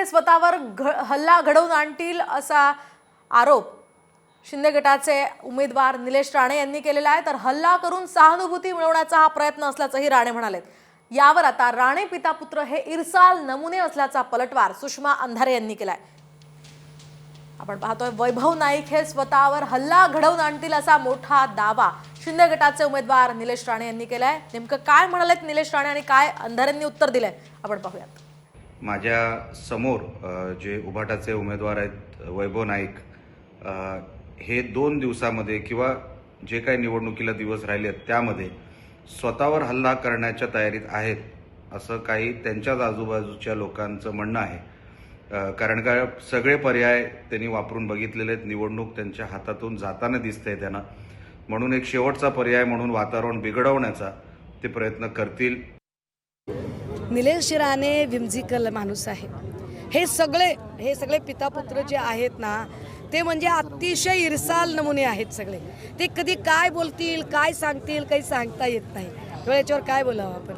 हे स्वतःवर हल्ला घडवून आणतील असा आरोप शिंदे गटाचे उमेदवार निलेश राणे यांनी केलेला आहे। तर हल्ला करून सहानुभूती मिळवण्याचा हा प्रयत्न असल्याचंही राणे म्हणालेत। यावर आता राणे पिता पुत्र हे इरसाल नमुने असल्याचा पलटवार सुषमा अंधारे यांनी केलाय। आपण पाहतोय वैभव नाईक हे स्वतःवर हल्ला घडवून आणतील असा मोठा दावा शिंदे गटाचे उमेदवार निलेश राणे यांनी केलाय। नेमकं काय म्हणालेत निलेश राणे आणि काय अंधारेंनी उत्तर दिलंय आपण पाहूयात। माझ्या समोर जे उभाटाचे उमेदवार आहेत वैभव नाईक हे 2 दिवसामध्ये किंवा जे काही निवडणुकीला दिवस राहिले आहेत त्यामध्ये स्वतःवर हल्ला करण्याच्या तयारीत आहेत असं काही त्यांच्याच आजूबाजूच्या लोकांचं म्हणणं आहे। कारण का सगळे पर्याय त्यांनी वापरून बघितलेले आहेत, निवडणूक त्यांच्या हातातून जाताना दिसतंय त्यांना, म्हणून एक शेवटचा पर्याय म्हणून वातावरण बिघडवण्याचा ते प्रयत्न करतील। निलेश राणे विमजिकल माणूस आहे। हे सगळे पितापुत्र जे आहेत ना ते म्हणजे अतिशय इरसाल नमुने आहेत सगळे। ते कधी काय बोलतील काय सांगतील काही सांगता येत नाही। याच्यावर काय बोलावं आपण।